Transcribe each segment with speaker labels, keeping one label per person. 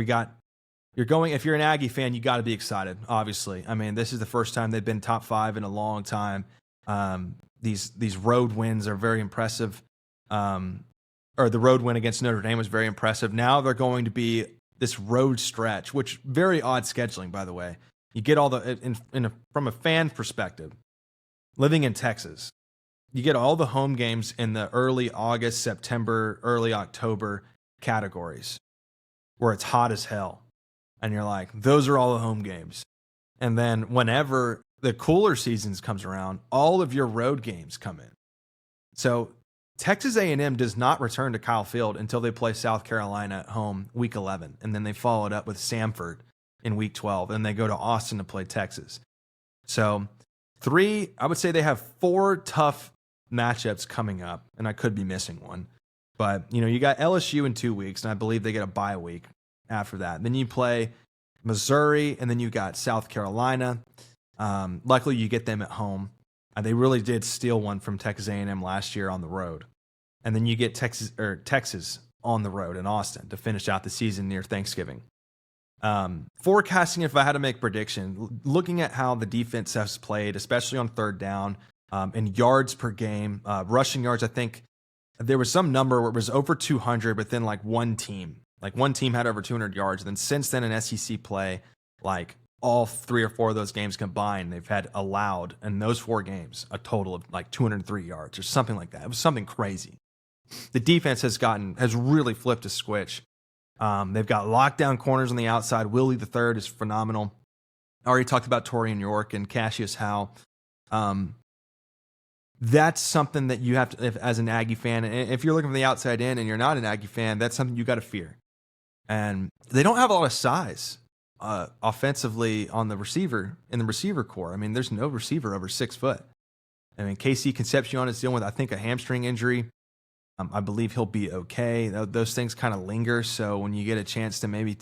Speaker 1: you're going, if you're an Aggie fan, you got to be excited, obviously. I mean, this is the first time they've been top 5 in a long time. These road wins are very impressive. Or the road win against Notre Dame was very impressive. Now they're going to be this road stretch, which very odd scheduling, by the way. You get all the, from a fan perspective, living in Texas, you get all the home games in the early August, September, early October categories where it's hot as hell. And you're like, those are all the home games. And then whenever the cooler seasons comes around, all of your road games come in. So Texas A&M does not return to Kyle Field until they play South Carolina at home week 11. And then they follow it up with Samford in week 12. And they go to Austin to play Texas. So I would say they have 4 tough matchups coming up. And I could be missing one. But, you got LSU in 2 weeks. And I believe they get a bye week after that. Then you play Missouri. And then you got South Carolina. Luckily, you get them at home. They really did steal one from Texas A&M last year on the road. And then you get Texas on the road in Austin to finish out the season near Thanksgiving. Forecasting, if I had to make a prediction, looking at how the defense has played, especially on third down, and yards per game, rushing yards, I think there was some number where it was over 200, but then one team had over 200 yards. And then since then in SEC play, all 3 or 4 of those games combined, they've had allowed in those 4 games a total of 203 yards or something like that. It was something crazy. The defense has really flipped a switch. They've got lockdown corners on the outside. Willie III is phenomenal. I already talked about Torian York and Cassius Howe. That's something that you have to, as an Aggie fan, and if you're looking from the outside in and you're not an Aggie fan, that's something you got to fear. And they don't have a lot of size offensively in the receiver core. I mean, there's no receiver over 6 foot. I mean, KC Concepcion is dealing with, I think, a hamstring injury. I believe he'll be okay. Those things kind of linger. So when you get a chance to maybe,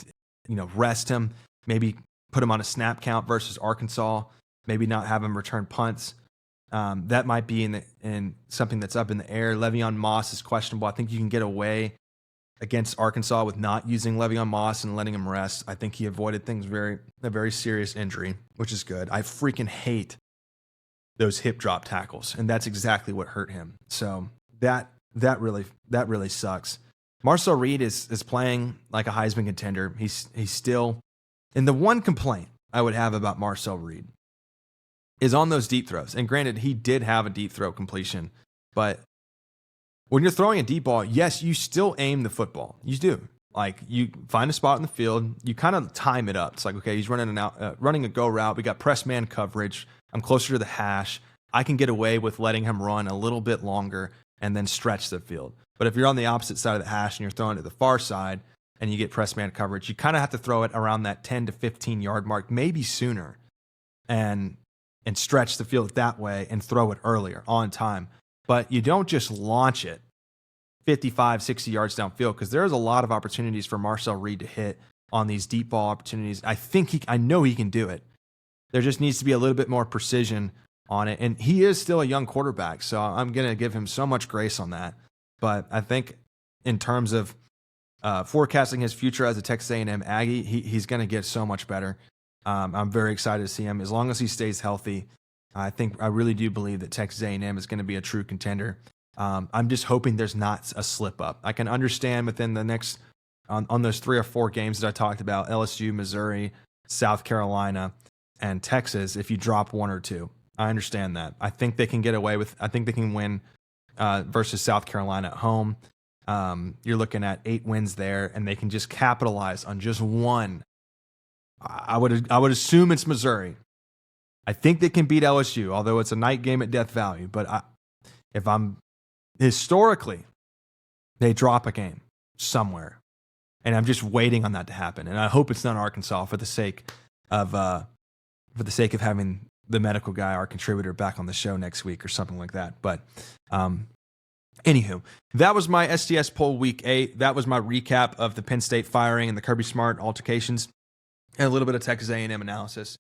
Speaker 1: rest him, maybe put him on a snap count versus Arkansas, maybe not have him return punts, that might be in something that's up in the air. Le'Veon Moss is questionable. I think you can get away against Arkansas with not using Le'Veon Moss and letting him rest. I think he avoided a very serious injury, which is good. I freaking hate those hip drop tackles, and that's exactly what hurt him. So that really sucks. Marcel Reed is playing like a Heisman contender. He's still, and the one complaint I would have about Marcel Reed is on those deep throws. And granted, he did have a deep throw completion, but when you're throwing a deep ball, yes, you still aim the football. You do. You find a spot in the field, you kind of time it up. It's okay, he's running a go route. We got press man coverage. I'm closer to the hash. I can get away with letting him run a little bit longer and then stretch the field. But if you're on the opposite side of the hash and you're throwing to the far side and you get press man coverage, you kind of have to throw it around that 10 to 15 yard mark, maybe sooner, and stretch the field that way and throw it earlier on time. But you don't just launch it 55, 60 yards downfield, because there's a lot of opportunities for Marcel Reed to hit on these deep ball opportunities. I know he can do it. There just needs to be a little bit more precision on it. And he is still a young quarterback, so I'm going to give him so much grace on that. But I think in terms of forecasting his future as a Texas A&M Aggie, he's going to get so much better. I'm very excited to see him. As long as he stays healthy, I really do believe that Texas A&M is going to be a true contender. I'm just hoping there's not a slip up. I can understand within the next, on those 3 or 4 games that I talked about, LSU, Missouri, South Carolina, and Texas, if you drop 1 or 2. I understand that. I think they can get away with, I think they can win versus South Carolina at home. You're looking at 8 wins there, and they can just capitalize on just one. I would assume it's Missouri. I think they can beat LSU, although it's a night game at Death Valley. But historically, they drop a game somewhere, and I'm just waiting on that to happen. And I hope it's not Arkansas for the sake of having the medical guy, our contributor, back on the show next week or something like that. But anywho, that was my STS poll week 8. That was my recap of the Penn State firing and the Kirby Smart altercations, and a little bit of Texas A&M analysis.